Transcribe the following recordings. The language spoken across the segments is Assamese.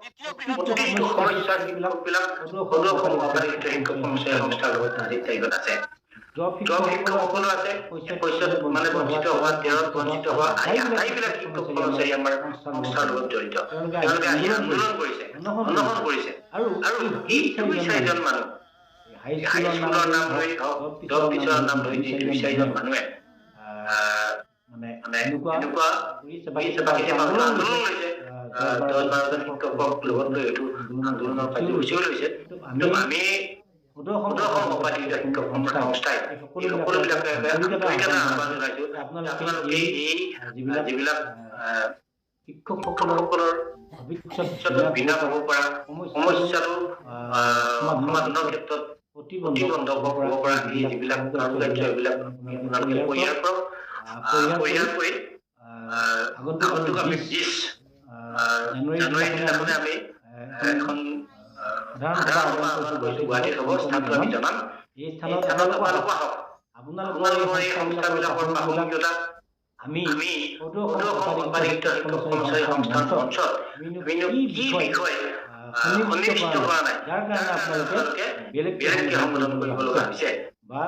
প্ৰতিটো সমস্যাৰ শিক্ষকবিলাক সদৌ অসম সহকাৰী শিক্ষক সঞ্চয় সংস্থাৰ লগত আজি তাৰিখত আছে। ড্ৰপ শিক্ষকসকলো আছে, শস্যত মানে বঞ্চিত হোৱা, দেহত বঞ্চিত হোৱা আটাইবিলাক শিক্ষক কৰ্মচাৰী আমাৰ সংস্থাৰ লগত জড়িত। তেওঁলোকে আহি আন্দোলন কৰিছে, অনশন কৰিছে, আৰু এই 2-4জন মানুহ হাইস্কুলৰ নাম লৈ হওক, ড্ৰপ টিচাৰৰ নাম লৈ যি 2-4জন মানুহে মানে এনেকুৱা আন্দোলন লৈছে, 10-12জন শিক্ষকক লগত লৈ এইটো আন্দোলনৰ কাৰ্যসূচীও লৈছে। কিন্তু আমি সদৌ অসম সহকাৰী শিক্ষক সংস্থাই এই সকলোবিলাকে আহ্বান জনাইছো, আপোনালোকে এই যিবিলাক শিক্ষকসকলৰ ভৱিষ্যত বিনা হ'ব পৰা সমস্যাটো সমাধানৰ ক্ষেত্ৰত প্ৰতিবন্ধক হ'ব পৰা এই যিবিলাক কাৰ্য এইবিলাক আপোনালোকে পৰিহাৰ কৰক। পৰিহাৰ কৰি আগন্তুক আমি 20 জানুৱাৰী দিনাখনে আমি এখন সাধাৰণ সভা আহ্বান কৰিছো, গুৱাহাটীত হ'ব, স্থানটো আমি জনাম। এই স্থানত আপোনালোক আহক, আপোনালোকৰ এই সংস্থাবিলাকৰ প্ৰাসংগিকতা আমি সদৌ অসম সহকাৰী শিক্ষক কৰ্মচাৰী সংস্থাৰ মঞ্চত কি বিষয় সন্নিৱিষ্ট কৰা নাই, যাৰ কাৰণে আপোনালোকে বেলেগকে সংবোধন কৰিব লগা হৈছে বা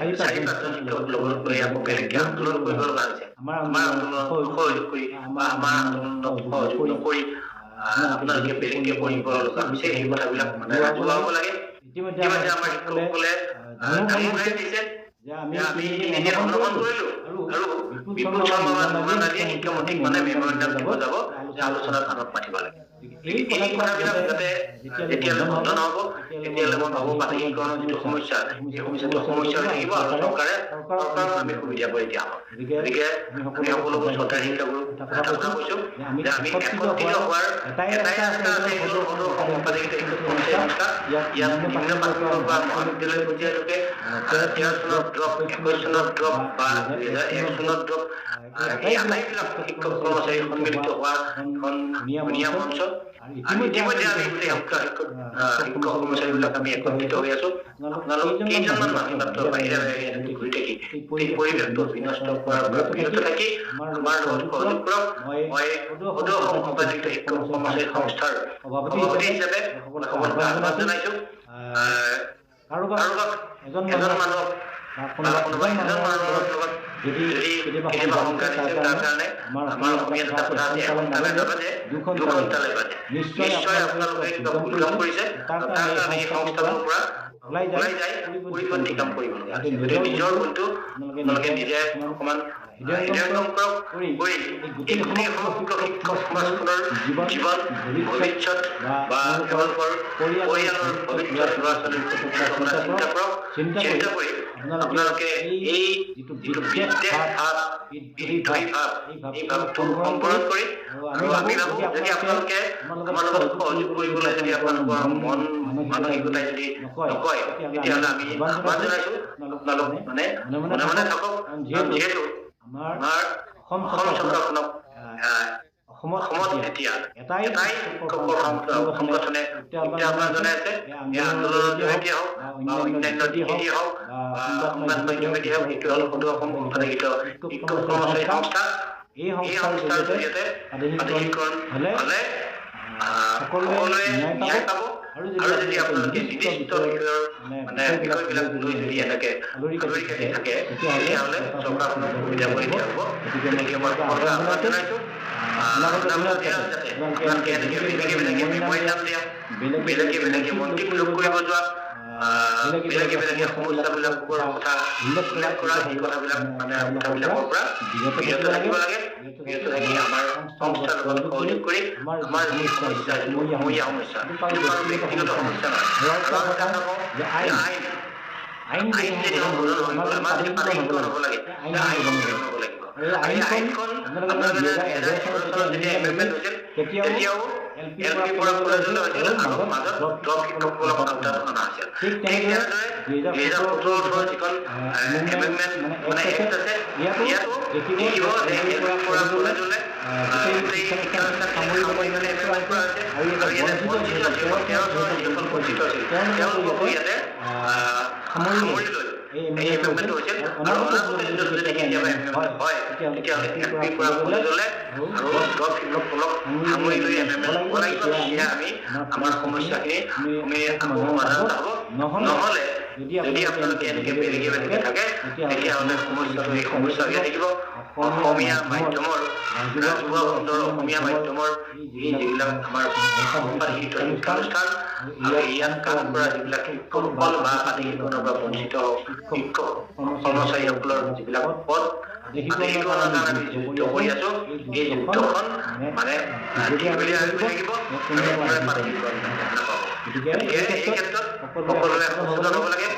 4-5জন শিক্ষক লগত লৈ আকৌ বেলেগকে আন্দোলন কৰিব লগা হৈছে। আমাৰ আন্দোলনত সহযোগ কৰি বা আমাৰ আন্দোলনত সহযোগ নকৰি আপোনালোকে বেলেগকে কৰিব লগা হৈছে, এই কথাবিলাক মানে ৰাজহুৱা হ'ব লাগে। ইতিমধ্যে আমাৰ শিক্ষকসকলে জানিও দিছে যে আমি নিজে অনুমান কৰিলো, আৰু বিপুল শৰ্মা বা নোমান আদিয়ে শিক্ষামন্ত্ৰীক মানে মেমৰেণ্ডাম দিব যাব যে আলোচনাত আনক মাতিব লাগে। এই কথাবিলাক যাতে যেতিয়ালৈ বন্ধ নহ'ব তেতিয়ালৈ মই ভাবো প্ৰাথমিকীকৰণৰ যিটো সমস্যা, এই সমস্যা থাকিব, আৰু চৰকাৰৰ আমি সুবিধা কৰি দিয়া হ'ব। গতিকে আমি সকলোবোৰ চৰকাৰী শিক্ষাগুৰুক কথা কৈছো যে আমি একত্ৰিত হোৱাৰ এটাই ৰাস্তা আছে, সদৌ অসম সহকাৰী শিক্ষক কৰ্মচাৰী সংস্থা। ইয়াত নিম্ন প্ৰাথমিকৰ পৰা মহাবিদ্যালয় পৰ্যায়লৈকে 13 চনত ড্ৰপ, 21 চনত ড্ৰপ বা 2001 চনত ড্ৰপ, এই আটাইবিলাক শিক্ষক কৰ্মচাৰী সন্মিলিত হোৱা এখন ধুনীয়া মঞ্চ। ইতিমধ্যে আমি গোটেই শিক্ষক কৰ্মচাৰীবিলাক আমি একত্ৰিত হৈ আছো। আপোনালোক কেইজনমান মানুহ মাত্ৰ বাহিৰে ঘূৰি থাকি এই পৰিৱেশটো বিনষ্ট কৰাৰ পৰা বিৰত থাকি আমাৰ লগত সহযোগ কৰক। মই সদৌ অসম সহকাৰী শিক্ষক কৰ্মচাৰী সংস্থাৰ সভাপতি হিচাপে সকলোকে আহ্বান জনাইছো। কাৰোবাক এজন মানুহক বা কোনোবা এজন মানুহৰ লগত যদি কেতিয়াবা শংকা দিছে, তাৰ কাৰণে আমাৰ অসমীয়াত এটা কথা আছে, এঘণ্টালে নাবাজে দুঘণ্টালে বাজে। নিশ্চয় আপোনালোকে কিবা ভুল কাম কৰিছে, তাৰ কাৰণে এই সংস্থাটোৰ পৰা ওলাই যায় পৰিপন্থী কাম কৰিব লগা আছে। গতিকে নিজৰ ভুলটো আপোনালোকে নিজে অকণমান হৃদয়ংগম কৰি এই গোটেই সমগ্ৰ শিক্ষক সমাজখনৰ জীৱন ভৱিষ্যত বা তেওঁলোকৰ পৰিয়ালৰ ভৱিষ্যত ল'ৰা-ছোৱালীৰ কথা চিন্তা কৰক। চিন্তা কৰি আপোনালোকে এই যিটো বিদ্বেষ ভাৱ, বিদ্ৰোহী ভাৱ, এই ভাৱটো সম্পূৰণ কৰি, আৰু আমি ভাবো যদি আপোনালোকে আমাৰ লগত সহযোগ কৰিবলৈ যদি আপোনালোকৰ মন মানসিকতাই যদি নকয়, তেতিয়াহ'লে আমি আহ্বান জনাইছো আপোনালোক মানে মনে থাকক। যিহেতু আমাৰ অসম চৰকাৰখনক অসমত এতিয়া এটাই শিক্ষকৰ সংগঠনে প্ৰত্যাহ্বান জনাই আছে। এই আন্দোলনৰ জৰিয়তে হওক বা অন্যান্য দিশেদি হওক বা সংবাদ মাধ্যমেদি হওক, এইটো হ'ল সদৌ অসম সহকাৰী শিক্ষক কৰ্মচাৰী সংস্থা। এই সংস্থাৰ জৰিয়তে স্বাধীনীকৰণ হ'লে সকলোৱে ন্যায় পাব। আৰু যদি আপোনালোকে নিৰ্দিষ্ট বিষয়ৰ মানে বিষয়বিলাক লৈ যদি এনেকে আলৰি কাটি থাকে, তেতিয়াহ'লে চৰকাৰখনক সুবিধা কৰি দিয়া হ'ব। গতিকে মই সকলোকে আহ্বান জনাইছো, আপোনালোকে এনেকে বেলেগে মেমৰেণ্ডাম দিয়া, বেলেগে মন্ত্ৰী নিয়োগ কৰিব যোৱা, বেলেগে সমস্যাবিলাকৰ কথা উল্লেখ কৰা, এই কথাবিলাক মানে কথাবিলাকৰ পৰা বিৰত থাকিব লাগে। বিৰত থাকি আমাৰ সংস্থাৰ লগত সহযোগ কৰি আমাৰ যি সমস্যা, যিটো সমূহীয়া সমস্যা, সেইটো কাৰো ব্যক্তিগত সমস্যা নহয়। আইন যদি সংশোধন হ'ব, আমাৰ যদি প্ৰাথমিকীকৰণ হ'ব লাগে, আইন সংশোধন হ'ব লাগিব। এই আইনখন আপোনালোকে 2011 চনত যেতিয়া এমেণ্ডমেণ্ট হৈছিল, তেতিয়াও LP পৰা কলেজলৈ হৈছিল, আৰু মাজত ড্ৰপ শিক্ষকসকলক আওতাত অনা হৈছিল। ঠিক তেনেদৰে 2017-18 যিখন এমেণ্ডমেণ্ট মানে এক্ট আছে, ইয়াতো দেখিব যে LP পৰা কলেজলৈ গোটেই শিক্ষানুষ্ঠান সামৰি মানে এমেণ্ডমেণ্ট কৰা হৈছে। আৰু ইয়াতে বঞ্চিত আছিল, 13 চনত যিসকল বঞ্চিত আছিল তেওঁলোককো ইয়াতে সামৰি লৈ এই এমেণ্ডমেণ্টটো হৈছিল আৰু অনাগত দিনত যদি কেতিয়াবা এমেণ্ডমেণ্ট হয় তেতিয়াহ'লে এমপিৰ পৰা কলেজলৈ আৰু দলক সামৰি লৈ এমেণ্ডমেণ্ট হ'ব লাগিব তেতিয়া আমি আমাৰ সমস্যাখিনি আকৌ সমাধান হ'ব নহ'লে যদি আপোনালোকে এনেকৈ বেলেগে থাকে তেতিয়াহ'লে এই সমস্যা হৈ থাকিব অসমীয়া মাধ্যমৰ ৰাজহুৱা খণ্ডৰ অসমীয়া মাধ্যমৰ এই যিবিলাক আমাৰ সম্পাদিত শিক্ষানুষ্ঠান আৰু ইয়াত কাম কৰা যিবিলাক শিক্ষকসকল বা আদি শিক্ষণৰ পৰা বঞ্চিত শিক্ষক কৰ্মচাৰীসকলৰ যিবিলাক পদ আদেশীকৰণৰ কাৰণে আমি যুদ্ধ কৰি আছো এই যুদ্ধখন মানে দীঘলীয়া হৈ থাকিব আৰু এই ক্ষেত্ৰত সকলোৱে সচেতন হ'ব লাগে।